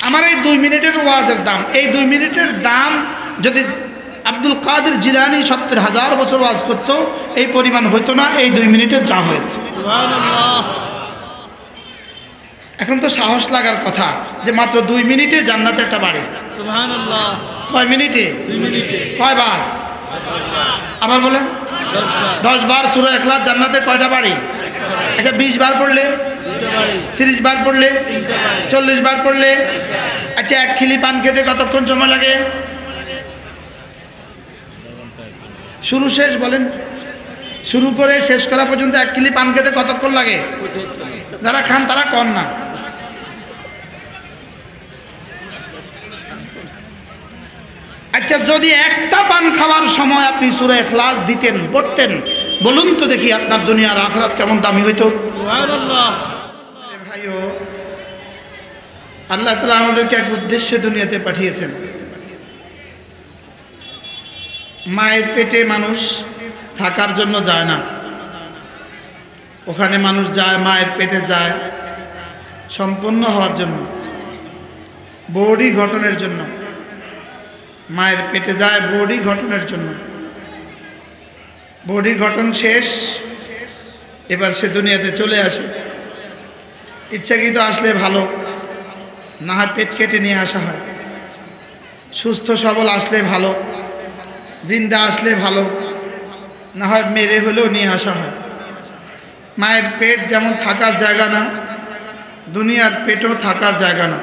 আমার এই 2 মিনিটের ওয়াজের দাম, এই 2 মিনিটের দাম যদি আব্দুল কাদের জিলানী 70,000 বছর ওয়াজ করতো এই পরিমাণ হইতো না এই 2 মিনিটের যা হয়েছে। এখন তো সাহস লাগার কথা যে মাত্র 2 মিনিটে জান্নাতে একটা বাড়ি। সুবহানাল্লাহ। কয় মিনিটে? 2 মিনিটে। কয়বার? আবার বলেন। 10 বার সূরা ইখলাস জান্নাতে কয়টা বাড়ি? আচ্ছা 20 বার পড়লে? 30 বার পড়লে? 40 বার পড়লে? আচ্ছা 1 খিলি পান খেতে কতক্ষণ সময় লাগে? শুরু শেষ বলেন, শুরু করে শেষ করা পর্যন্ত 1 খিলি পান খেতে কতক্ষণ লাগে? যারা খান তারা কম না। আচ্ছা যদি একটা পান খাওয়ার সময় আপনি সূরা ইখলাস দিতেন, পড়তেন, বলুন তো দেখি আপনার দুনিয়ার আখিরাত কেমন দামি হইতো? সুবহানাল্লাহ। ভাইও, আল্লাহ তাআলা আমাদেরকে এক উদ্দেশ্যে দুনিয়াতে পাঠিয়েছেন। মায়ের পেটে মানুষ থাকার জন্য যায় না, ওখানে মানুষ যায়, মায়ের পেটে যায় সম্পন্ন হওয়ার জন্য, বডি গঠনের জন্য। মায়ের পেটে যায় বডি গঠনের জন্য। বডি গঠন শেষ, এবার সে দুনিয়াতে চলে আসে। ইচ্ছাকৃত আসলে ভালো, না হয় পেট কেটে নিয়ে আসা হয়। সুস্থ সবল আসলে ভালো, জিন্দা আসলে ভালো, না হয় মেরে হলেও নিয়ে আসা হয়। মায়ের পেট যেমন থাকার জায়গা না, দুনিয়ার পেটও থাকার জায়গা না।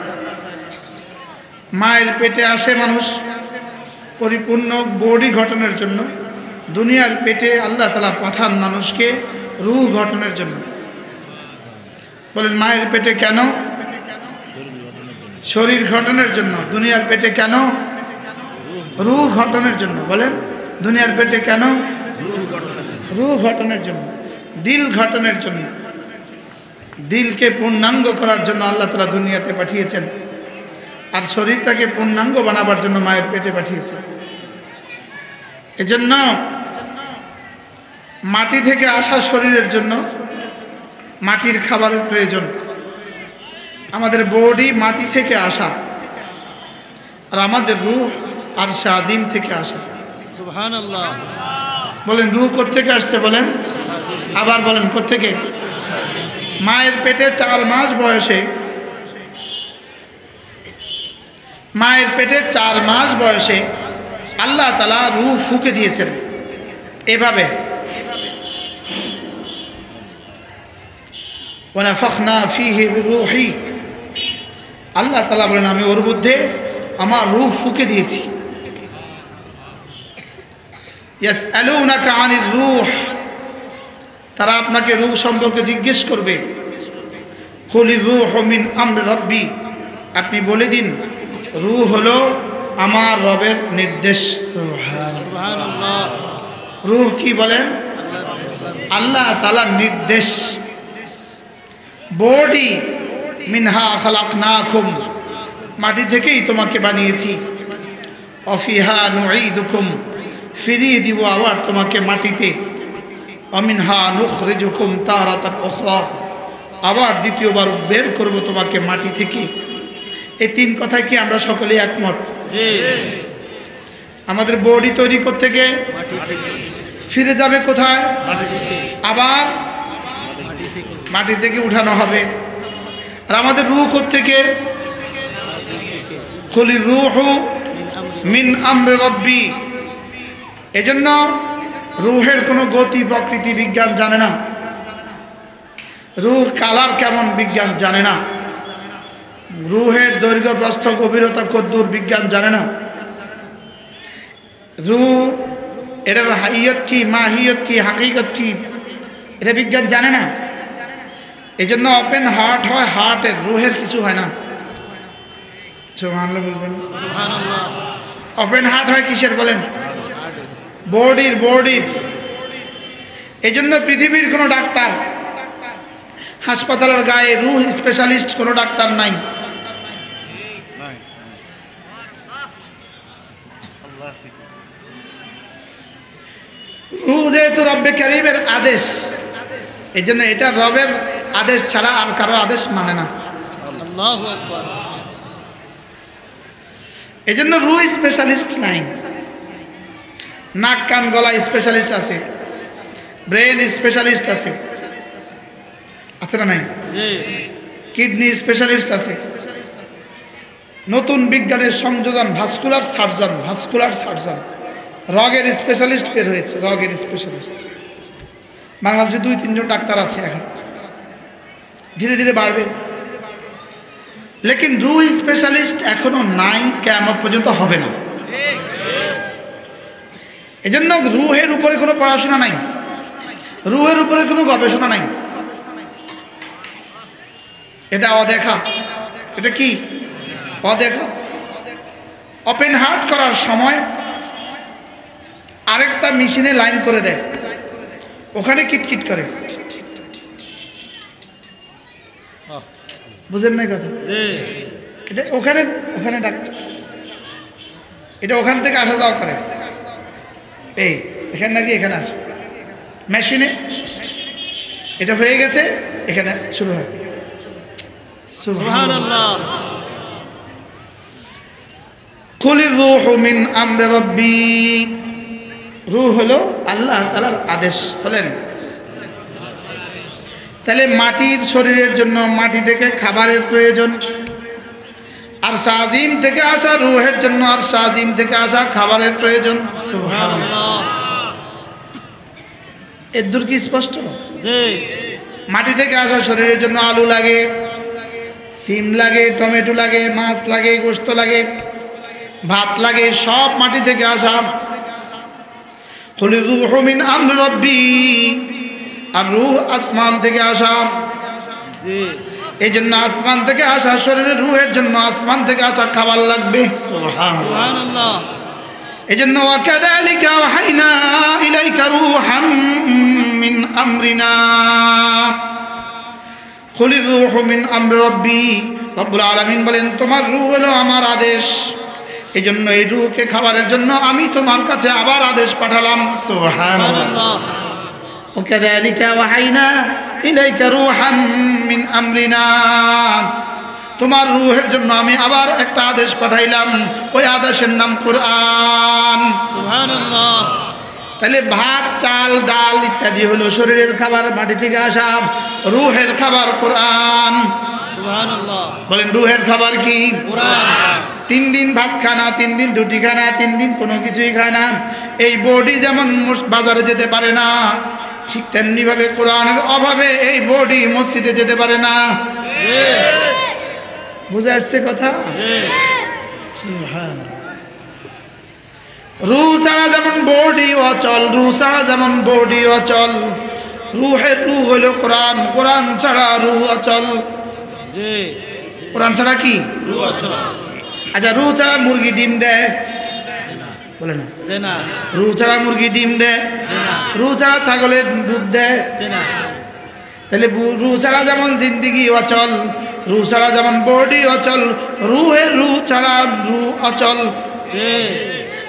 মায়ের পেটে আসে মানুষ পরিপূর্ণ বডি গঠনের জন্য, দুনিয়ার পেটে আল্লাহ তাআলা পাঠান মানুষকে রূহ গঠনের জন্য। বলেন মায়ের পেটে কেন? শরীর গঠনের জন্য। দুনিয়ার পেটে কেন? রূহ গঠনের জন্য। বলেন দুনিয়ার পেটে কেন? রূহ গঠনের জন্য, দিল গঠনের জন্য। দিলকে পূর্ণাঙ্গ করার জন্য আল্লাহ তাআলা দুনিয়াতে পাঠিয়েছেন, আর শরীরটাকে পূর্ণাঙ্গ বানাবার জন্য মায়ের পেটে পাঠিয়েছেন। এজন্য মাটি থেকে আসা শরীরের জন্য মাটির খাবারের প্রয়োজন। আমাদের বডি মাটি থেকে আসা, আর আমাদের রূহ আরশে আজিম থেকে আসা। সুবহানাল্লাহ। বলেন রূহ কোত্থেকে আসছে? বলেন আবার বলেন কোত্থেকে? মায়ের পেটে 4 মাস বয়সে, মায়ের পেটে 4 মাস বয়সে আল্লাহ তাআলা রূহ ফুঁকে দিয়েছেন এভাবে, ওয়ানাফাখনা ফীহি মির রূহি। আল্লাহ তাআলা বলেন আমি ওর মধ্যে আমার রূহ ফুঁকে দিয়েছি। ইয়াসআলুনাকা আনির রূহ, তারা আপনাকে রূহ সম্পর্কে জিজ্ঞেস করবে। কুলির রূহু মিন আমরি রাব্বি, আপনি বলে দিন রূহ হলো আমার রবের নির্দেশ। সুবহানাল্লাহ। রূহ কি বলেন? আল্লাহ তাআলার নির্দেশ। বডি মিনহা খালাকনাকুম, মাটি থেকেই তোমাকে বানিয়েছি। অফিহা নুঈদুকুম, ফিরিয়ে দিব আবার তোমাকে মাটিতে। অমিনহা নুখরিজুকুম তারাতান উখরা, আবার দ্বিতীয়বার বের করব তোমাকে মাটি থেকে। এই 3 কথায় কি আমরা সকলেই একমত? জি। আমাদের বডি তৈরি করতে গিয়ে মাটি থেকে, ফিরে যাবে কোথায়? মাটি থেকে, আবার মাটি থেকে, মাটি থেকে উঠানো হবে। আর আমাদের রূহ কোত্থেকে? কুলির রূহু মিন আমরি রাব্বি। এজন্য রূহের কোনো গতি প্রকৃতি বিজ্ঞান জানে না, রূহ কালার কেমন বিজ্ঞান জানে না, রূহের দৈর্ঘ্য প্রস্থ গভীরতা কদ্দূর বিজ্ঞান জানে না, রূহ এটার হাইয়ত কি, মাহিয়ত কি, হাকিকত কি এটা বিজ্ঞান জানে না। এই জন্য ওপেন হার্ট হয়, হার্টের, রূহের কিছু হয় না। সুবহানাল্লাহ বলবেন। সুবহানাল্লাহ। ওপেন হার্ট হয় কিসের বলেন? বডির। এই জন্য পৃথিবীর কোনো ডাক্তার, হাসপাতালের গায়ে রূহ স্পেশালিস্ট কোনো ডাক্তার নাই। রূহ যেহেতু রব্বে কারীমের আদেশ, এই জন্য এটা রবের আদেশ ছাড়া আর কারো আদেশ মানে না। আল্লাহু আকবার। এই জন্য রু স্পেশালিস্ট নাই। নাক কান গলা স্পেশালিস্ট আছে, ব্রেন স্পেশালিস্ট আছে, আছে না নাই? জি। কিডনি স্পেশালিস্ট আছে, নতুন বিজ্ঞানের সংযোজন ভাস্কুলার সার্জন, রগের স্পেশালিস্ট বের হয়েছে, রগের স্পেশালিস্ট। বাংলাদেশে 2-3 জন ডাক্তার আছে, এখন ধীরে ধীরে বাড়বে। লেকিন রুহ স্পেশালিস্ট এখনো নাই, কিয়ামত পর্যন্ত হবে না। এজন্য রুহের উপরে কোনো পড়াশোনা নাই, রুহের উপরে কোনো গবেষণা নাই। এটা অদেখা। এটা কি অদেখা? ওপেন হার্ট করার সময় আরেকটা মেশিনে লাইন করে দেয়, ওখানে কিটকিট করে। বুঝেন নাই কথা? এটা ওখানে ওখানে ডাক্তার, এটা ওখান থেকে আসা যাওয়া করে। এই এখানে নাকি এখানে আসে মেশিনে, এটা হয়ে গেছে, এখানে শুরু হয়। সুবহানাল্লাহ। কুলির রূহু মিন আমরি রাব্বি, রূহ হলো আল্লাহ তাআলার আদেশ। বলেন তাহলে মাটির শরীরের জন্য মাটি থেকে খাবারের প্রয়োজন, আর সাজিম থেকে আসা রূহের জন্য আর সাজিম থেকে আসা খাবারের প্রয়োজন। সুবহানাল্লাহ। এর দূর কি স্পষ্ট? জি। মাটি থেকে আসা শরীরের জন্য আলু লাগে, সিম লাগে, টমেটো লাগে, মাছ লাগে, গোশত লাগে, ভাত লাগে, সব মাটি থেকে আসা। কুলির রূহু মিন আমরি রাব্বি, আর রূহ আসমান থেকে আসা। জি। এই জন্য আসমান থেকে আসা শরীরের রূহের জন্য আসমান থেকে আসা খাবার লাগবে। সুবহানাল্লাহ। এই জন্য ওয়াকাযালিকা ওয়াহাইনা ইলাইকা রূহাম মিন আমরিনা, কুলির রূহু মিন আমরি রাব্বি। রব্বুল আলামিন বলেন তোমার রূহ হলো আমার আদেশ, এই জন্য এই রূহকে খাবারের জন্য আমি তোমার কাছে আবার আদেশ পাঠালাম। সুবহানাল্লাহ। ওয়াকাযালিকা ওয়াহাইনা ইলাইকা রূহাম মিন আমরিনা, তোমার রূহের জন্য আমি আবার একটা আদেশ পাঠাইলাম, ওই আদেশের নাম কোরআন। সুবহানাল্লাহ। তাহলে ভাত, চাল, ডাল ইত্যাদি হলো শরীরের খাবার, মাটি থেকে আসা। রূহের খাবার কোরআন। সুবহানাল্লাহ। বলেন রূহের খাবার কি? কোরআন। 3 দিন ভাত খায় না, 3 দিন রুটি খায় না, 3 দিন কোনো কিছুই খায় না। এই বডি যেমন বাজারে যেতে পারে না, ঠিক তেমনি ভাবে কোরআনের অভাবে এই বডি মসজিদে যেতে পারে না। বুঝে আসছে কথা? রূহ ছাড়া যেমন বডি অচল, রূহ ছাড়া যেমন বডি অচল, রূহের রূহ হলো কোরআন, কোরআন ছাড়া রূহ অচল। কোরআন ছাড়া কি? আচ্ছা রূহ ছাড়া মুরগি ডিম দেয়? বলে না। রূহ ছাড়া মুরগি ডিম দেয়? রূহ ছাড়া ছাগলের দুধ দেয়? তাহলে রূহ ছাড়া যেমন জিন্দিগি অচল, রূহ ছাড়া যেমন বডি অচল, রূহের রূহ ছাড়া রূহ অচল।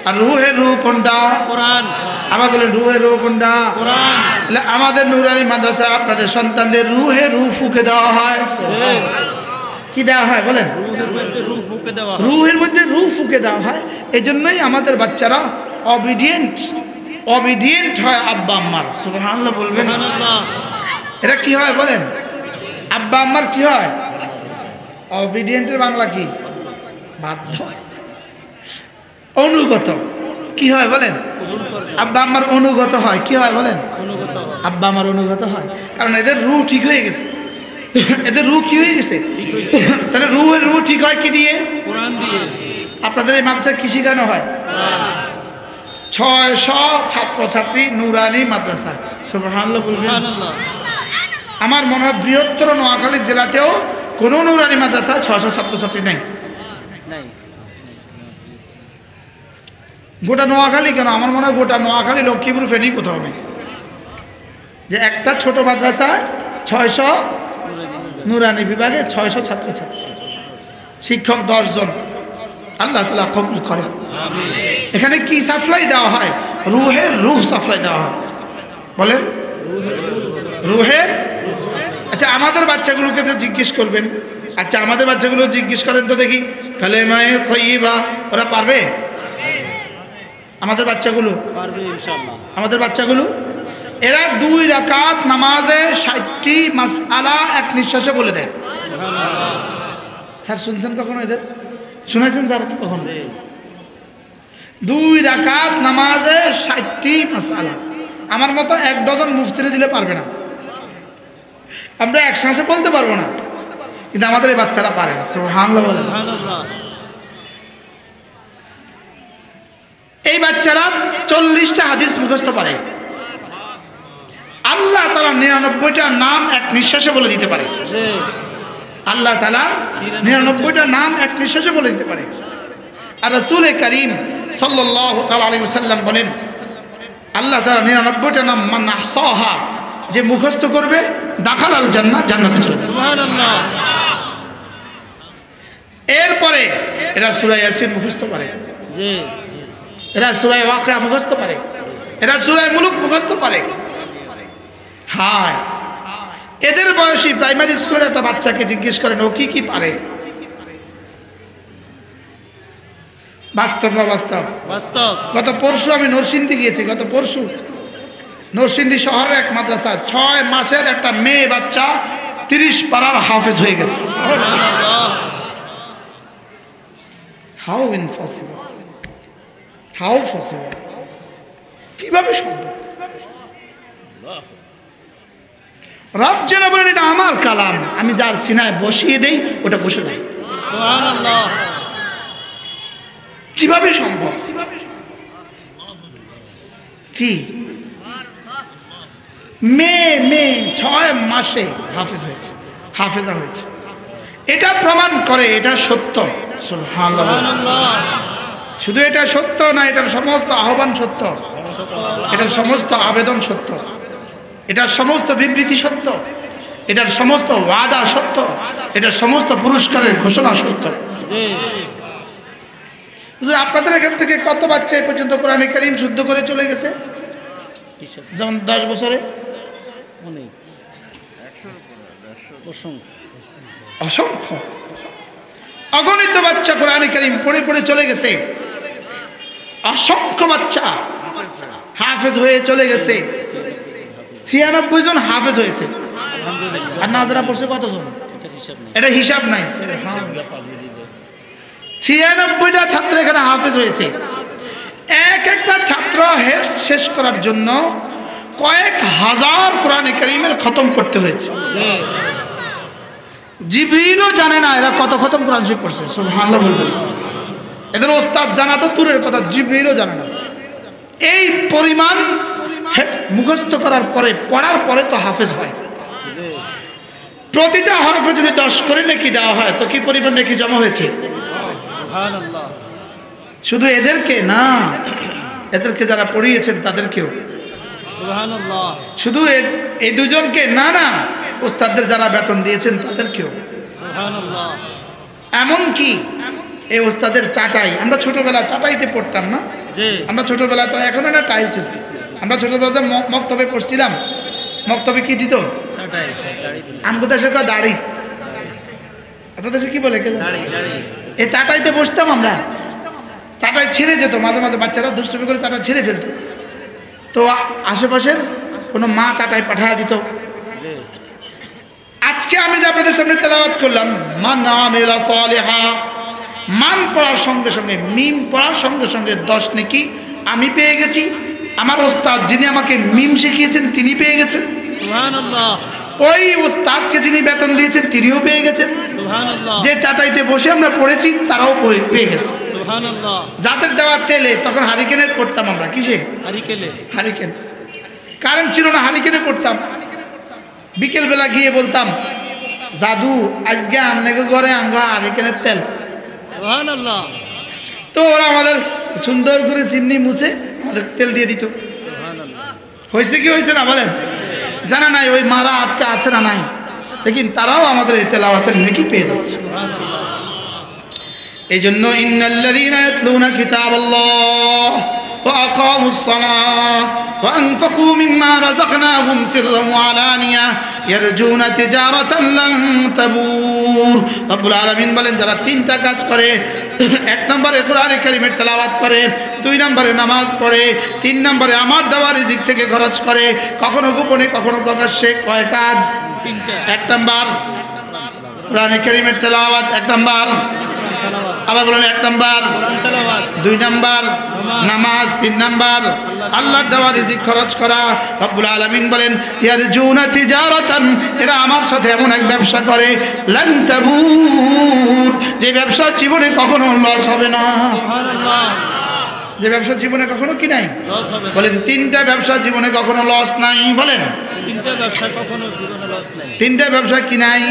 আর রূহের রূহ কোনটা? কোরআন। আবার বলেন রূহের রূহ কোনটা? কোরআন। তাহলে আমাদের নুরানি মাদ্রাসা আপনাদের সন্তানদের রূহের রূহ ফুঁকে দেওয়া হয়। কি দেওয়া হয় বলেন? রূহের মধ্যে রূহ ফুঁকে দেওয়া হয়। এই জন্যই আমাদের বাচ্চারা অবিডিয়েন্ট হয় আব্বা আম্মার। সুবহানাল্লাহ বলবেন। এরা কি হয় বলেন? আব্বা আম্মার কি হয়? অবিডিয়েন্টের বাংলা কি? বাধ্য, অনুগত। কি হয় বলেন? আব্বা আম্মার অনুগত হয়। কি হয় বলেন? আব্বা আমার অনুগত হয়, কারণ এদের রূহ ঠিক হয়ে গেছে। এদের রূহ কি হয়ে গেছে? তাহলে রূহের রূহ ঠিক হয় কি দিয়ে? কোরআন দিয়ে। আপনাদের এই মাদ্রাসায় কি শেখানো হয়? 600 ছাত্রছাত্রী নুরানি মাদ্রাসা। সুবহানাল্লাহ বলবেন। আমার মনে হয় বৃহত্তর নোয়াখালী জেলাতেও কোনো নুরানি মাদ্রাসায় 600 ছাত্রছাত্রী নেই। গোটা নোয়াখালী কেন, আমার মনে হয় গোটা নোয়াখালী, লক্ষ্মীপুর, ফেনী কোথাও নেই যে একটা ছোট মাদ্রাসায় 600 নুরানি বিভাগে 600 ছাত্রছাত্রী, শিক্ষক 10 জন। আল্লাহ তাআলা কবুল করেন। এখানে কি সাপ্লাই দেওয়া হয়? রূহের রূহ সাপ্লাই দেওয়া হয়। বলেন রূহের। আচ্ছা আমাদের বাচ্চাগুলোকে তো জিজ্ঞেস করবেন, আচ্ছা আমাদের বাচ্চাগুলো জিজ্ঞেস করেন তো দেখি, কালেমায়ে তাইয়্যিবা ওরা পারবে? আমাদের বাচ্চাগুলো পারবে ইনশাআল্লাহ। আমাদের বাচ্চাগুলো এরা 2 রাকাত নামাজে 60টি মাসআলা এক নিঃশ্বাসে বলে দেয়। সুবহানাল্লাহ। স্যার শুনছেন কখনো এদের? শুনেছেন স্যার কখনো? জি। 2 রাকাত নামাজে 60টি মাসআলা। আমার মতো 1 ডজন মুফতিরে দিলে পারবে না। আমরা এক শ্বাসে বলতে পারবো না, কিন্তু আমাদের এই বাচ্চারা পারে। সুবহানাল্লাহ বলেন। সুবহানাল্লাহ। এই বাচ্চারা 40টা হাদিস মুখস্থ পারে। আল্লাহ তাআলা 99টা নাম এক নিঃশ্বাসে বলে দিতে পারে। জি। আল্লাহ তাআলা 99টা নাম এক নিঃশ্বাসে বলে দিতে পারে। আর রাসূল করিম সাল্লাল্লাহু তাআলা আলাইহি ওয়াসাল্লাম বলেন, আল্লাহ তাআলা 99টা নাম মান আহসাহা, যে মুখস্থ করবে দাখালাল জান্নাহ, জান্নাতে চলে যাবে। সুবহানাল্লাহ। এরপরে এরা সূরা ইয়াসিন মুখস্থ পারে, জি। এরা সূরা ওয়াকিয়া মুখস্থ পারে, এরা সূরা মুলক মুখস্থ পারে। হায়, এদের বয়সী প্রাইমারি স্কুলের একটা বাচ্চাকে জিজ্ঞেস করেন ও কি পারে। বাস্তব না বাস্তব? বাস্তব। গত পরশু আমি নরসিংদী গিয়েছি। গত পরশু নরসিংদী শহরের এক মাদ্রাসা 6 মাসের একটা মেয়ে বাচ্চা 30 পারার হাফেজ হয়ে গেছে। সুবহানাল্লাহ। হাউ ইম্পসিবল, হাউ পসিবল, কিভাবে সম্ভব? রব যেন বলেন এটা আমার কালাম, আমি যার সিনায় বসিয়ে দেই ওটা বসে যায়। সুবহানাল্লাহ। কিভাবে সম্ভব? কি মেয়ে 6 মাসে হাফেজ হয়েছে, হাফেজা হয়েছে। এটা প্রমাণ করে এটা সত্য। সুবহানাল্লাহ। সুবহানাল্লাহ। শুধু এটা সত্য না, এটার সমস্ত আহ্বান সত্য, এটার সমস্ত আবেদন সত্য, এটার সমস্ত বিবৃতি সত্য, এটার সমস্ত ওয়াদা সত্য, এটার সমস্ত পুরস্কারের ঘোষণা সত্য। জি। আপনাদের এখান থেকে কত বাচ্চা এই পর্যন্ত কোরআনে কারীম শুদ্ধ করে চলে গেছে? যেমন 10 বছরে অনেক, অসংখ্য অগণিত বাচ্চা কোরআনে কারীম পড়ে পড়ে চলে গেছে। অসংখ্য বাচ্চা হাফেজ হয়ে চলে গেছে। 96 জন হাফেজ হয়েছে। আলহামদুলিল্লাহ। আর নাজরা পড়ছে কতজন? এটা হিসাব নেই। এটা হিসাব নাই। 96টা ছাত্র এখানে হাফেজ হয়েছে। একটা ছাত্র হেফজ শেষ করার জন্য কয়েক হাজার কোরআনে কারীমের খতম করতে হয়েছে। জি। জিবরিলও জানে না এরা কত খতম কোরআন শরীফ পড়ছে। সুবহানাল্লাহ বলবেন। এদের ওস্তাদ জানা তো দূরের কথা, জিবরিলও জানে না। এই পরিমাণ মুখস্থ করার পরে, পড়ার পরে তো হাফেজ হয়। জি। প্রতিটা হরফে যদি 10 করে নেকি দেওয়া হয় তো কি পরিমাণ নেকি জমা হয়েছে? সুবহানাল্লাহ। শুধু এদেরকে না, এদেরকে যারা পড়িয়েছেন তাদেরকেও। সুবহানাল্লাহ। শুধু এই দুজনকে না, না, ওস্তাদদের যারা বেতন দিয়েছেন তাদেরকেও। সুবহানাল্লাহ। এমনকি এই ওস্তাদের চাটাই, আমরা ছোটবেলা চাটাইতে পড়তাম না? জি। আমরা ছোটবেলা তো এখন না টাইলস, আমরা ছোটবেলা যে মক্তবে পড়ছিলাম, মক্তবে কি দিত? সাটাই দাড়ি। আমগো দেশে কয় দাড়ি, আপনার দেশে কি বলে? দাড়ি দাড়ি। এই চাটাইতে বসতাম আমরা, চাটাই ছিঁড়ে যেত, মাঝে মাঝে বাচ্চারা দুষ্টুমি করে চাটা ছিঁড়ে ফেলত। তো আশেপাশের কোনো মা চাটাই পাঠায় দিত। জি। আজকে আমি যে আপনাদের সামনে তেলাওয়াত করলাম, মান আমিলা সালিহা, মান পড়ার সঙ্গে সঙ্গে, মিম পড়ার সঙ্গে সঙ্গে 10 নেকি আমি পেয়ে গেছি। আমার ওস্তাদ যিনি আমাকে মিম শিখিয়েছেন তিনি পেয়ে গেছেন। সুবহানাল্লাহ। ওই ওস্তাদকে যিনি বেতন দিয়েছেন তিনিও পেয়ে গেছেন। সুবহানাল্লাহ। যে চাটাইতে বসে আমরা পড়েছি তারাও পেয়ে গেছে। সুবহানাল্লাহ। যাদের দেওয়া তেলে, তখন হারিকেনে পড়তাম আমরা। কিসে? হারিকেলে। হারিকেন। কারেন্ট ছিল না, হারিকেনে পড়তাম। বিকেলবেলা গিয়ে বলতাম, জাদু আজকে আন্নাকে ঘরে আঙ্গা হারিকেনের তেল। সুবহানাল্লাহ। তো ওরা আমাদের সুন্দর করে চিমনি মুছে আমাদের তেল দিয়ে দিত। সুবহানাল্লাহ। হয়েছে কি হয়েছে না বলেন? জানা নাই ওই মারা আজকে আছে না নাই, লেকিন তারাও আমাদের এই তেলাওয়াতের নেকি পেয়ে যাচ্ছে। এই জন্য ইন্নাল্লাযীনা ইয়াতলুনা কিতাবাল্লাহ وأقاموا الصلاة وأنفقوا مما رزقناهم سرا وعلانية يرجون تجارة لن تبور রব্বুল আলামিন বলেন যারা তিনটা কাজ করে, এক নম্বরে কোরআনে কারীমের তেলাওয়াত করে, দুই নম্বরে নামাজ পড়ে, তিন নম্বরে আমার দেওয়া রিজিক থেকে খরচ করে, কখনো গোপনে কখনো প্রকাশ্যে। কয় কাজ? তিনটা। এক নম্বর কোরআনে কারীমের তেলাওয়াত, এক নম্বর আবার বলেন এক নম্বর, কোরআন তেলাওয়াত, দুই নম্বর নামাজ, তিন নম্বর আল্লাহর দেওয়া রিজিক খরচ করা। রব্বুল আলামিন বলেন ইয়ারজুনা তিজারাতান, এরা আমার সাথে এমন এক ব্যবসা করে লান তাবুর, যে ব্যবসা জীবনে কখনো লস হবে না। সুবহানাল্লাহ। যে ব্যবসা জীবনে কখনো কি নাই? লস হবে না। বলেন তিনটা ব্যবসা জীবনে কখনো লস নাই। বলেন তিনটা ব্যবসা কখনো জীবনে লস নাই। তিনটা ব্যবসা কি নাই?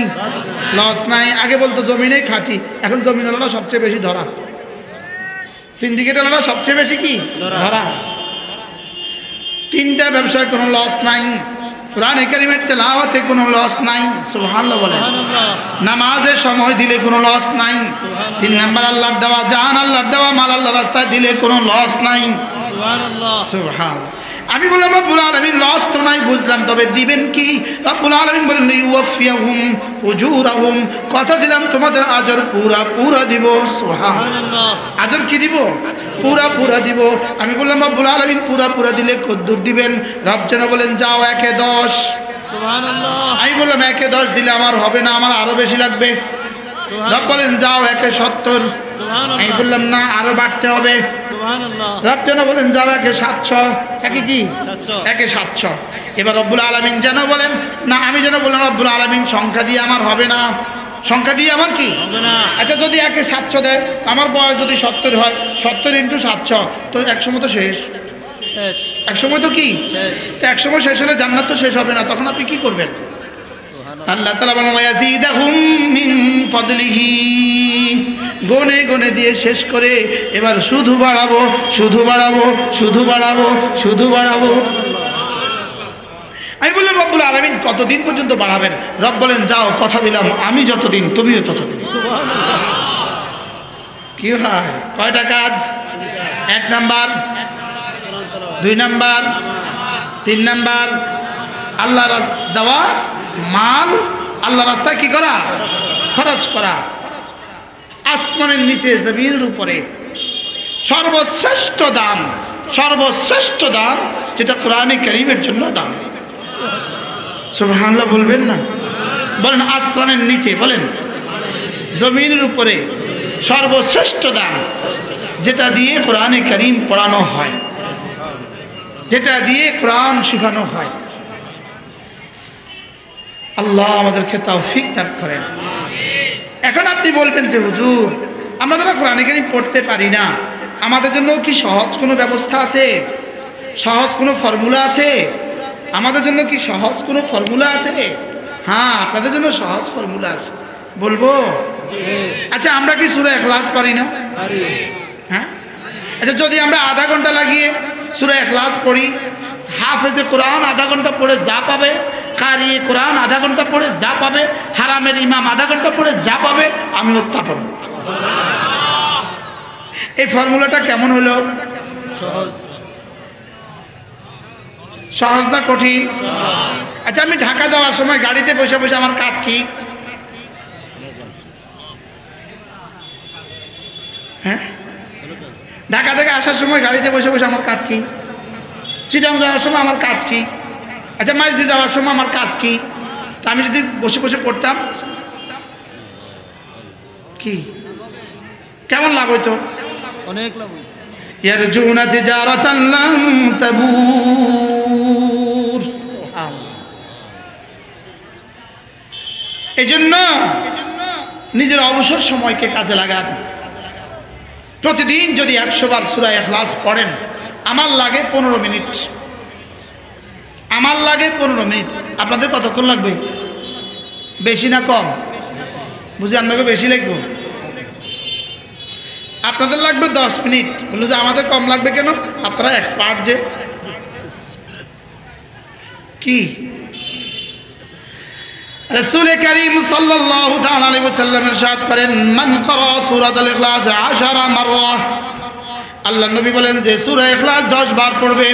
লস নাই। আগে বলতো জমিনে খাটি, এখন জমিন হলো সবচেয়ে বেশি ধরা, সিন্ডিকেট হলো সবচেয়ে বেশি কি ধরা। তিনটা ব্যবসায় কোনো লস নাই। কোরআনে কারীমের তেলাওয়াতে কোনো লস নাই। সুবহানাল্লাহ বলেন। সুবহানাল্লাহ। নামাজে সময় দিলে কোনো লস নাই। তিন নাম্বার আল্লাহর দেওয়া জান, আল্লাহর দেওয়া মাল আল্লাহর রাস্তায় দিলে কোনো লস নাই। সুবহানাল্লাহ। সুবহানাল্লাহ। আমি বললাম রব্বুল আলামিন লস তো নাই বুঝলাম, তবে দিবেন কি? রব্বুল আলামিন বলেন ইউওয়াফিয়াহুম উজুরাহুম, কথা দিলাম তোমাদের আজর পুরা দিব। সুবহানাল্লাহ। আজর কি দিব? পুরা দিব। আমি বললাম রব্বুল আলামিন পুরা দিলে কদ্দুর দিবেন? রব যেন বলেন যাও 1-10। সুবহানাল্লাহ। আমি বললাম 1-10 দিলে আমার হবে না, আমার আরো বেশি লাগবে। রব বলেন যাও 1-70। সুবহানাল্লাহ। আমি বললাম না, আরো বাড়তে হবে। সুবহানাল্লাহ। রব যেন বলেন যাও 1-700। একে কি? 700। 1-700। এবার রব্বুল আলামিন যেন বলেন না, আমি যেন বললাম রব্বুল আলামিন সংখ্যা দিয়ে আমার হবে না, সংখ্যা দিয়ে আমার কি হবে না। আচ্ছা যদি 1-700 দেয়, আমার বয়স যদি 70 হয়, 70 × 700 তো 100 তো শেষ। শেষ। 100 তো কি শেষ। তো 100 শেষ হলে জান্নাত তো শেষ হবে না, তখন আপনি কি করবেন? সুবহানাল্লাহ। আল্লাহ তাআলা বলেন ওয়ায়াজিদাহুম মিন ফাদলিহি, গনে গনে দিয়ে শেষ করে এবার শুধু বাড়াবো, শুধু বাড়াবো, শুধু বাড়াবো, শুধু বাড়াবো। আমি বললাম রব্বুল আলামিন কতদিন পর্যন্ত বাড়াবেন? রব বলেন যাও কথা দিলাম আমি যতদিন তুমিও ততদিন। সুবহানাল্লাহ। কি হয়? কয়টা কাজ? এক নাম্বার, কোরআন তেলাওয়াত, দুই নাম্বার, তিন নাম্বার আল্লাহ দেওয়া মাল আল্লাহ রাস্তায় কি করা? খরচ করা। আসমানের নিচে জমিনের উপরে সর্বশ্রেষ্ঠ দান, সর্বশ্রেষ্ঠ দান যেটা কোরআনে কারীমের জন্য দান। সুবহানাল্লাহ বলবেন না? বলেন আসমানের নিচে, বলেন জমিনের উপরে সর্বশ্রেষ্ঠ দান যেটা দিয়ে কোরআনে কারীম পড়ানো হয়, যেটা দিয়ে কোরআন শেখানো হয়। আল্লাহ আমাদেরকে তৌফিক দান করেন। এখন আপনি বলবেন যে হুজুর আমরা যারা কোরআনে কারীম পড়তে পারি না, আমাদের জন্য কি সহজ কোনো ব্যবস্থা আছে? সহজ কোনো ফর্মুলা আছে? আমাদের জন্য কি সহজ কোনো ফর্মুলা আছে? হ্যাঁ, আপনাদের জন্য সহজ ফর্মুলা আছে, বলবো? আচ্ছা আমরা কি সূরা ইখলাস পারি না? পারি। হ্যাঁ। আচ্ছা যদি আমরা আধা ঘন্টা লাগিয়ে সূরা ইখলাস পড়ি, হাফেজে কোরআন আধা ঘন্টা পড়ে যা পাবে, কারি কোরআন আধা ঘন্টা পড়ে যা পাবে, হারামের ইমাম আধা ঘন্টা পড়ে যা পাবে, আমিও তা পাবো। এই ফর্মুলাটা কেমন হলো? সহজ। সহজ না কঠিন? আচ্ছা আমি ঢাকা যাওয়ার সময় গাড়িতে বসে বসে আমার কাজ কি? হ্যাঁ, ঢাকা থেকে আসার সময় গাড়িতে বসে বসে আমার কাজ কি? চিটাং যাওয়ার সময় আমার কাজ কি? আচ্ছা মাঝদি যাওয়ার সময় আমার কাজ কি? তা আমি যদি বসে বসে পড়তাম কি কেমন লাভ হইতো? অনেক লাভ। ইয়ারজুনা তিজারাতান লান তাবুর। এজন্য নিজের অবসর সময়কে কাজে লাগান। প্রতিদিন যদি 100 বার সূরা ইখলাস পড়েন, আমার লাগে 15 মিনিট, আমার লাগে 15 মিনিট। আপনাদের কতক্ষণ লাগবে? বেশি না কম? বুঝি আপনাকে বেশি লাগবে? আপনাদের লাগবে 10 মিনিট। বললো যে আমাদের কম লাগবে কেন? আপনারা এক্সপার্ট যে। কি রাসূল কারীম সাল্লাল্লাহু তাআলা আলাইহি ওয়াসাল্লাম ইরশাদ করেন, মান ক্বারা সূরাতুল ইখলাস 10 মাররা, আল্লাহ নবী বলেন যে সূরা ইখলাস 10 বার পড়বে,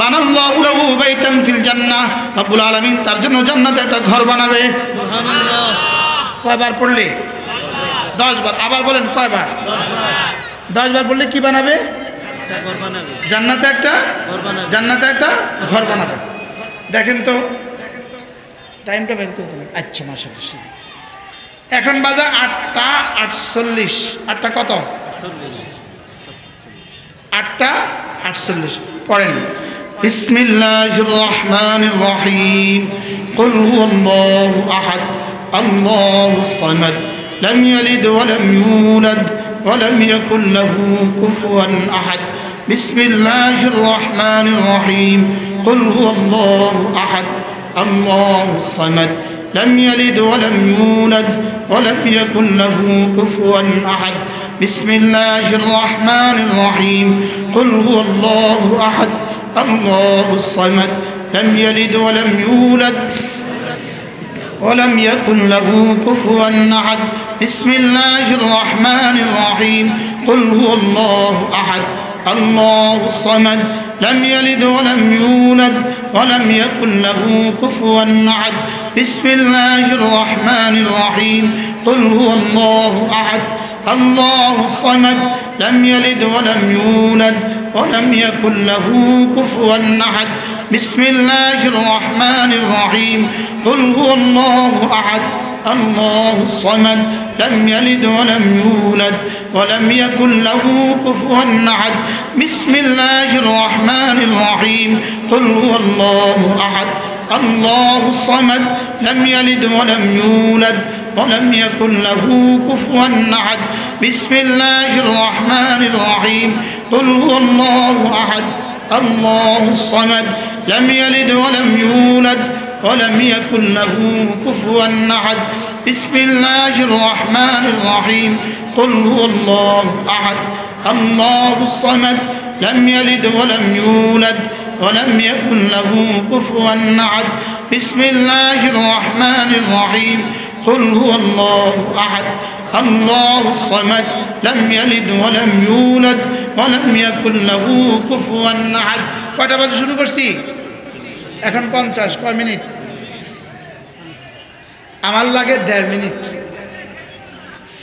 বানাল্লাহু লাহু বাইতান ফিল জান্নাহ, রব্বুল আলামিন তার জন্য জান্নাতে একটা ঘর বানাবে। সুবহানাল্লাহ। কয়বার পড়লে? 10 বার। আবার বলেন কয়বার? 10 বার পড়লে কি বানাবে? একটা ঘর বানাবে। জান্নাতে একটা ঘর বানাবে। জান্নাতে একটা ঘর বানাবে। দেখেন তো টাইমটা বের করে দিন। আচ্ছা মাশাআল্লাহ। এখন বাজে 8টা 48। 8টা কত? 8টা 48। পড়েন বিসমিল্লাহির রহমানির রহিম। কুল হুয়াল্লাহু আহাদ আল্লাহুস সামাদ লাম ইয়ালিদ ওয়া লাম ইউলাদ ওয়া লাম ইয়াকুল লাহু কুফুয়ান আহাদ। বিসমিল্লাহির রহমানির রহিম। কুল হুয়াল্লাহু আহাদ আল্লাহুস সামাদ لم يلد ولم يولد ولم يكن له كفوا أحد. بسم الله الرحمن الرحيم. قل هو الله أحد الله الصمد لم يلد ولم يولد ولم يكن له كفوا أحد. بسم الله الرحمن الرحيم. قل هو الله أحد الله الصمد لم يلد ولم يولد ولم يكن له كفوا أحد. بسم الله الرحمن الرحيم. قل هو الله أحد الله الصمد لم يلد ولم يولد ولم يكن له كفوا أحد. بسم الله الرحمن الرحيم. قل هو الله أحد الله الصمد لم يلد ولم يولد ولم يكن له كفوا أحد. بسم الله الرحمن الرحيم. قل هو الله أحد الله الصمد لم يلد ولم يولد ولم يكن له كفوا أحد. بسم الله الرحمن الرحيم. قل هو الله أحد الله الصمد لم يلد ولم يولد ولم يكن له كفوا أحد. بسم الله الرحمن الرحيم. قل هو الله أحد الله الصمد لم يلد ولم يولد ولم يكن له كفوا أحد. بسم الله الرحمن الرحيم. قل هو الله أحد الله الصمد لم يلد ولم يولد ولم يكن له كفوا أحد. কয়টা বাজে শুরু করছি? এখন 50। কয় মিনিট? আমার লাগে 1.5 মিনিট।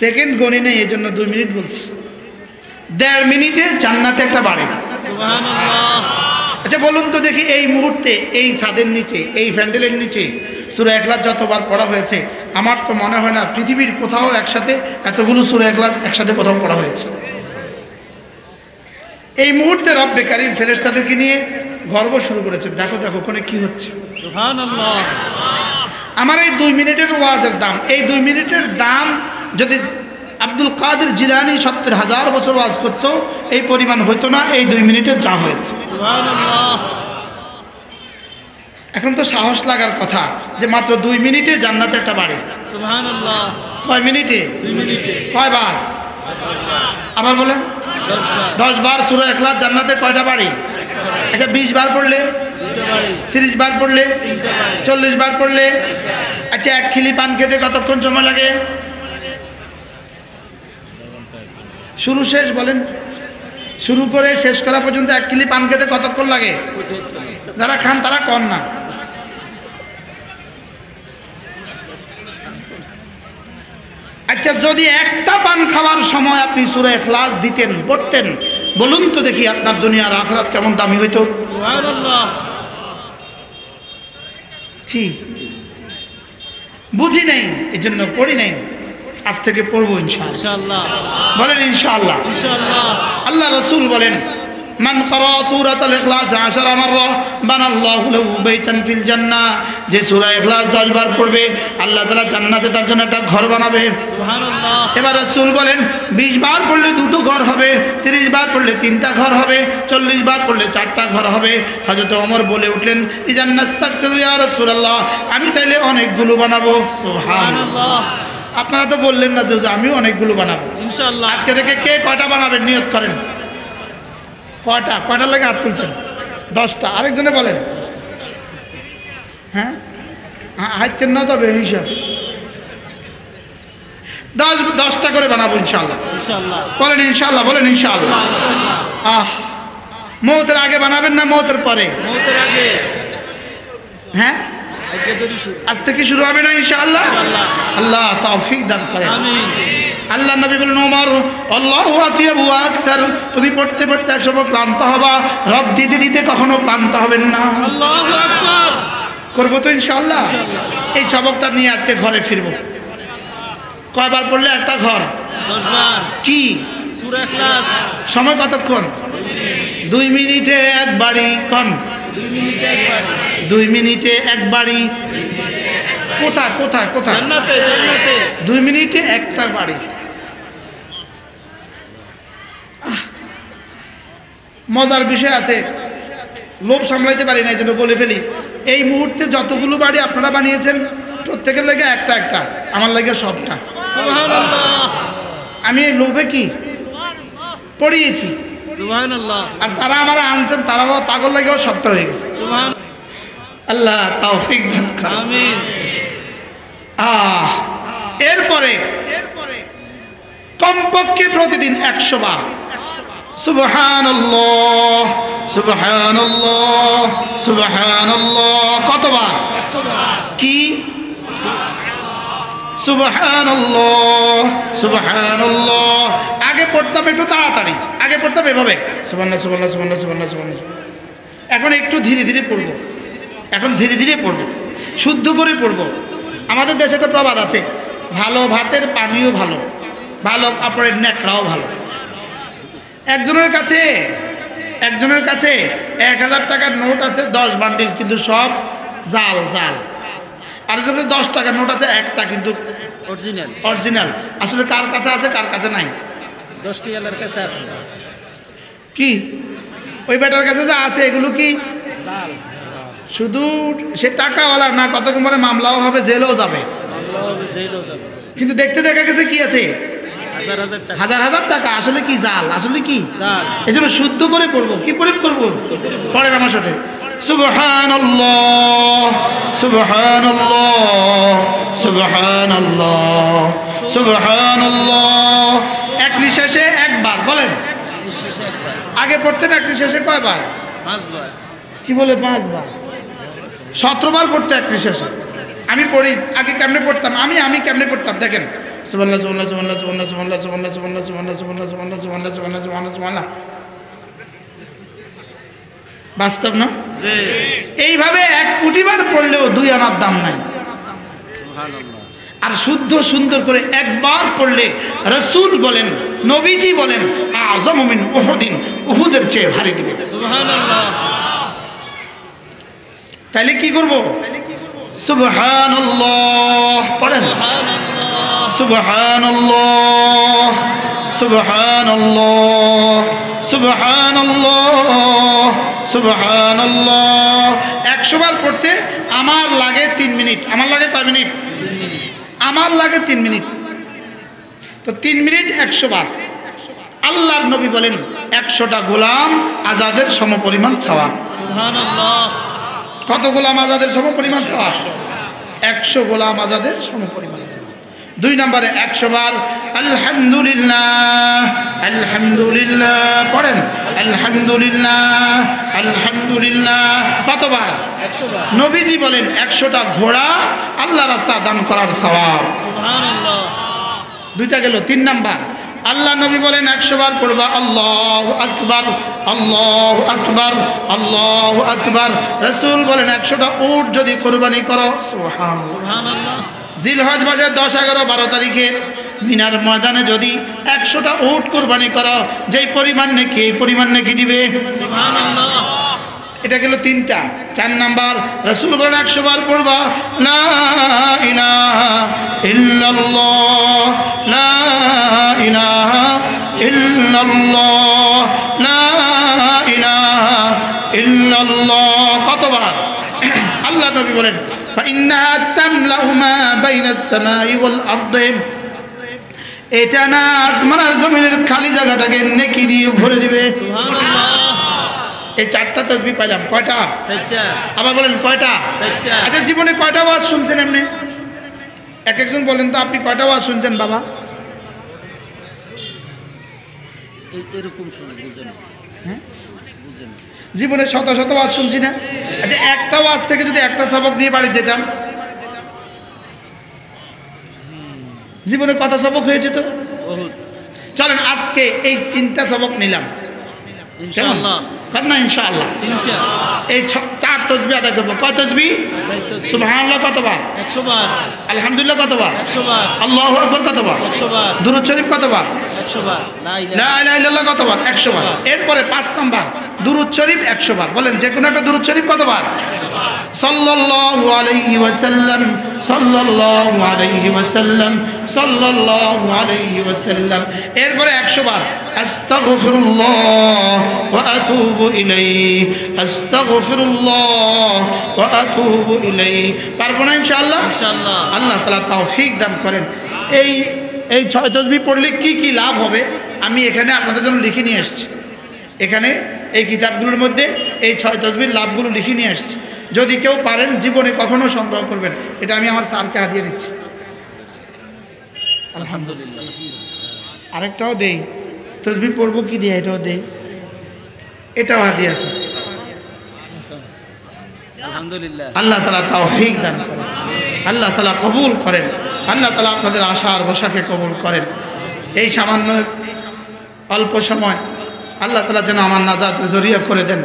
সেকেন্ড গণি নেই, এই জন্য 2 মিনিট বলছি। 1.5 মিনিটে জান্নাতে একটা বাড়ি। সুবহানাল্লাহ। আচ্ছা বলুন তো দেখি, এই মুহূর্তে এই ছাদের নিচে, এই প্যান্ডেলের নিচে সূরা ইখলাস যতবার পড়া হয়েছে, আমার তো মনে হয় না পৃথিবীর কোথাও একসাথে এতগুলো সূরা ইখলাস একসাথে কোথাও পড়া হয়েছে। এই মুহূর্তে রব্বে কারীম ফেরেশতাদেরকে নিয়ে গর্ব শুরু করেছে। দেখো দেখো ওখানে কি হচ্ছে। সুবহানাল্লাহ। আমার এই 2 মিনিটের ওয়াজের দাম, এই 2 মিনিটের দাম যদি আব্দুল কাদের জিলানী 70,000 বছর ওয়াজ করতো, এই পরিমাণ হইতো না এই 2 মিনিটে যা হয়েছে। সুবহানাল্লাহ। এখন তো সাহস লাগার কথা যে মাত্র 2 মিনিটে জান্নাতে একটা বাড়ি। সুবহানাল্লাহ। কয় মিনিটে? 2 মিনিটে। কয়বার? আবার বলেন। 10 বার। 10 বার সূরা ইখলাস জান্নাতে কয়টা বাড়ি? আচ্ছা 20 বার পড়লে? 2টা বাড়ি। 30 বার পড়লে? 3টা বাড়ি। 40 বার পড়লে? আচ্ছা 1 খিলি পান খেতে কতক্ষণ সময় লাগে? শুরু শেষ বলেন। শুরু করে শেষ করা পর্যন্ত 1 কিলি পান খেতে কতক্ষণ লাগে? যারা খান তারা কম না। আচ্ছা যদি একটা পান খাওয়ার সময় আপনি সূরা ইখলাস দিতেন, পড়তেন, বলুন তো দেখি আপনার দুনিয়ার আখিরাত কেমন দামি হইতো? সুবহানাল্লাহ। কি বুঝি নাই, এই জন্য পড়ি নাই। আজ থেকে পড়বো ইনশাআল্লাহ। ইনশাআল্লাহ। বলেন ইনশাআল্লাহ। ইনশাআল্লাহ। আল্লাহ রাসূল বলেন মান ক্বারা সূরাতুল ইখলাস 10 মাররা বানাল্লাহু লাহু বাইতান ফিল জান্নাহ। যে সূরা ইখলাস 10 বার পড়বে আল্লাহ তাআলা জান্নাতে তার জন্য একটা ঘর বানাবে। সুবহানাল্লাহ। এবার রাসূল বলেন 20 বার পড়লে 2টো ঘর হবে, 30 বার পড়লে 3টা ঘর হবে, 40 বার পড়লে 4টা ঘর হবে। হযরত ওমর বলে উঠলেন ইজান নাস্তাগফিরু ইয়া রাসূলুল্লাহ, আমি তাইলে অনেকগুলো বানাবো। সুবহানাল্লাহ। আপনারা তো বললেন না যে আমিও অনেকগুলো বানাবো। ইনশাআল্লাহ। আজকে থেকে কে কয়টা বানাবেন নিয়ত করেন। কয়টা লাগে হাত তুলছেন? 10টা। আরেকজনে বলেন। হ্যাঁ হাইতেন না তবে হিসাব 10টা করে বানাবো ইনশাআল্লাহ। ইনশাআল্লাহ। বলেন ইনশাআল্লাহ, বলেন ইনশাআল্লাহ। মৌতের আগে বানাবেন না মৌতের পরে? মৌতের আগে। হ্যাঁ, আজকে দেরি শুরু। আজ থেকে শুরু হবে না ইনশাআল্লাহ? আল্লাহ তৌফিক দান করেন। আমিন। আল্লাহ নবী বলেন, ওমর আল্লাহু আতিয়াবু আকসার, তুমি পড়তে পড়তে একসময় ক্লান্ত হবা, রব দিতে দিতে কখনো ক্লান্ত হবেন না। আল্লাহু আকবার। করবো তো ইনশাআল্লাহ। ইনশাআল্লাহ। এই সবকটা নিয়ে আজকে ঘরে ফিরবো। কয়বার পড়লে একটা ঘর? 10 বার। কি সূরা ইখলাস। সময় কতক্ষণ? 2 মিনিটে একবারই। কোন 2 মিনিটে একবার। 2 মিনিটে একবারই? কোথায় কোথায় কোথায়? জান্নাতে, জান্নাতে। 2 মিনিটে একটা বাড়ি। মজার বিষয় আছে, লোভ সামলাইতে পারি না, এই জন্য বলে ফেলি। এই মুহূর্তে যতগুলো বাড়ি আপনারা বানিয়েছেন প্রত্যেকের লাগে একটা একটা, আমার লাগে সবটা। সুবহানাল্লাহ। আমি এই লোভে কি পড়িয়েছি, সুবহানাল্লাহ। আর তারা আমার আনছেন, তারাও তাগর লাগেও সবটা হয়ে গেছে। সুবহান। আল্লাহ তৌফিক দান করেন। আমিন। এরপরে কমপক্ষে প্রতিদিন 100 বার সুবহানাল্লাহ, সুবহানাল্লাহ, সুবহানাল্লাহ। কতবার? কি? সুবহানাল্লাহ, সুবহানাল্লাহ। আগে পড়তাম একটু তাড়াতাড়ি, আগে পড়তাম এভাবে সুবহানাল্লাহ, সুবহানাল্লাহ, সুবহানাল্লাহ, সুবহানাল্লাহ, সুবহানাল্লাহ। এখন একটু ধীরে ধীরে পড়বো, এখন ধীরে ধীরে পড়বো, শুদ্ধ করে পড়বো। আমাদের দেশে তো প্রবাদ আছে, ভালো ভাতের পানিও ভালো, ভালো কাপড়ের ন্যাকড়াও ভালো। একজনের কাছে 1000 টাকার নোট আছে 10 বান্ডিল, কিন্তু সব জাল জাল। আর যখন 10 টাকার নোট আছে একটা, কিন্তু অরিজিনাল। অরিজিনাল। আসলে কার কাছে আছে কার কাছে নাই? 10টি আল্লাহর কাছে আছে। কি ওই বেটার কাছে যা আছে এগুলো কি জাল। শুধু সে টাকাওয়ালা না, কতক্ষণ পরে মামলাও হবে, জেলও যাবে। আল্লাহ জেলও যাবে। কিন্তু দেখতে দেখা গেছে কি আছে হাজার হাজার টাকা। হাজার হাজার টাকা, আসলে কি জাল, আসলে কি জাল। এই জন্য শুদ্ধ করে পড়বো। কি পড়ে করবো? পড়েন আমার সাথে সুবহানাল্লাহ, সুবহানাল্লাহ, সুবহানাল্লাহ, সুবহানাল্লাহ। একলি শেষে একবার বলেন। শেষে একবার। আগে পড়তেন একলি শেষে কয়বার? 5 বার। কি বলে 5 বার? 17 বার পড়তে একলি শেষে। আমি পড়ি, আগে কেমনে পড়তাম, আমি কেমনে পড়তাম দেখেন। সুবহানাল্লাহ, সুবহানাল্লাহ, সুবহানাল্লাহ, সুবহানাল্লাহ, সুবহানাল্লাহ, সুবহানাল্লাহ, সুবহানাল্লাহ, সুবহানাল্লাহ, সুবহানাল্লাহ, সুবহানাল্লাহ, সুবহানাল্লাহ, সুবহানাল্লাহ, সুবহানাল্লাহ। বাস্তব না? জি। এইভাবে 1 কোটি বার পড়লেও 2 আনার দাম নাই। সুবহানাল্লাহ। আর শুদ্ধ সুন্দর করে একবার পড়লে রাসূল বলেন, নবীজি বলেন, আযম মিন উহুদিন, উহুদের চেয়ে ভারী দিবে। সুবহানাল্লাহ। তাহলে কি করব? সুবহানাল্লাহ পড়েন। সুবহানাল্লাহ, সুবহানাল্লাহ, সুবহানাল্লাহ, সুবহানাল্লাহ। 100 বার পড়তে আমার লাগে 3 মিনিট। আমার লাগে কয় মিনিট? আমার লাগে 3 মিনিট। তো 3 মিনিট 100 বার। আল্লাহর নবী বলেন 100টা গোলাম আজাদের সমপরিমাণ সওয়াব। সুবহানাল্লাহ। কত গোলাম আজাদের সমপরিমাণ সওয়াব? 100 গোলাম আজাদের সমপরিমাণ সওয়াব। 2 নম্বরে 100 বার আলহামদুলিল্লাহ, আলহামদুলিল্লাহ পড়েন। আলহামদুলিল্লাহ, আলহামদুলিল্লাহ। কতবার? 100 বার। নবীজি বলেন 100টা ঘোড়া আল্লাহ রাস্তা দান করার সওয়াব। সুবহানাল্লাহ। 2টা গেল। 3 নাম্বার আল্লাহ নবী বলেন 100 বার পড়বা আল্লাহু আকবার, আল্লাহু আকবার, আল্লাহু আকবার। রাসূল বলেন 100টা উট যদি কুরবানি করো, সুবহানাল্লাহ। সুবহানাল্লাহ। জিলহজ মাসের 10, 11, 12 তারিখে মিনার ময়দানে যদি 100টা উট কুরবানি করো, যেই পরিমাণ নেকি এই পরিমাণ নেকি দিবে। সুবহানাল্লাহ। এটা গেল 3টা। 4 নাম্বার রাসূল বলেন 100 বার পড়বা লা ইলাহা ইল্লাল্লাহ, লা ইলাহা ইল্লাল্লাহ, লা ইলাহা ইল্লাল্লাহ। কতবার? আল্লাহ নবী বলেন ফাইন্নাহা তামলাউ মা বাইনাস সামাই ওয়াল আরদি, এটা না আসমান আর জমিনের খালি জায়গাটাকে নেকি দিয়ে ভরে দিবে। সুবহানাল্লাহ। এই 4টা তাসবিহ পাইলাম। কয়টা? 4টা। আবার বলেন কয়টা? 4টা। আচ্ছা জীবনে কয়টা ওয়াজ শুনছেন এমনি? এক একজন বলেন তো আপনি কয়টা ওয়াজ শুনছেন বাবা? এরকম শুনে বুঝেন, হ্যাঁ, বুঝেন। জীবনে শত শত ওয়াজ শুনছি না। আচ্ছা, একটা ওয়াজ থেকে যদি একটা সবক নিয়ে বাড়ি যেতাম, জীবনে কত সবক হয়েছে তো। বহুত। চলেন আজকে এই 3টা সবক নিলাম, কেমন? ইনশাআল্লাহ। কর না ইনশাআল্লাহ। ইনশাআল্লাহ। এই 4 তসবিহ আদায় করবো। কয় তসবিহ? সুবহানাল্লাহ কতবার? 100 বার। আলহামদুলিল্লাহ কতবার? 100 বার। আল্লাহু আকবার কতবার? 100 বার। দুরূদ শরীফ কতবার? 100 বার। লা লা ইলাহা ইল্লাল্লাহ কতবার? 100 বার। এরপরে 5 নাম্বার দুরূদ শরীফ 100 বার। বলেন যে কোনো একটা দুরূদ শরীফ কতবার? সাল্লাল্লাহু আলাইহি ওয়াসাল্লাম, সাল্লাল্লাহু আলাইহি ওয়াসাল্লাম, সাল্লাল্লাহু আলাইহি ওয়াসাল্লাম। এরপরে 100 বার আস্তাগফিরুল্লাহ ওয়া আতুবু ইলাইহি, আস্তাগফিরুল্লাহ ওয়া আতুবু ইলাইহি। পারবো না ইনশাআল্লাহ? ইনশাআল্লাহ। আল্লাহ তাআলা তৌফিক দান করেন। এই 6 তসবিহ পড়লে কি কি লাভ হবে আমি এখানে আপনাদের জন্য লিখে নিয়ে আসছি। এখানে এই কিতাবগুলোর মধ্যে এই 6 তসবির লাভগুলো লিখে নিয়ে আসছি। যদি কেউ পারেন জীবনে কখনো সংগ্রহ করবেন। এটা আমি আমার স্যারকে হাতিয়ে দিচ্ছি। আলহামদুলিল্লাহ। আরেকটাও দেই, তসবিহ পড়বো কি দিয়ে, এটাও দেই, এটাও হাতিয়ে আছে। আলহামদুলিল্লাহ। আল্লাহ তাআলা তৌফিক দান করেন, আল্লাহ তাআলা কবুল করেন, আল্লাহ তাআলা আপনাদের আশা আর বসাকে কবুল করেন। এই সামান্য অল্প সময় আল্লাহ তাআলা যেন আমার নাজাতের জরিয়া করে দেন,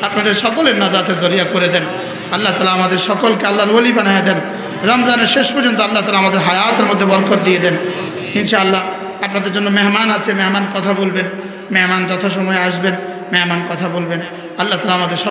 আপনাদের সকলের নাজাতের জরিয়া করে দেন। আল্লাহ তাআলা আমাদের সকলকে আল্লাহর ওলি বানায় দেন। রমজানের শেষ পর্যন্ত আল্লাহ তাআলা আমাদের হায়াতের মধ্যে বরকত দিয়ে দেন ইনশাআল্লাহ। আপনাদের জন্য মেহমান আছে, মেহমান কথা বলবেন, মেহমান যথাসময়ে আসবেন, মেহমান কথা বলবেন। আল্লাহ তাআলা আমাদের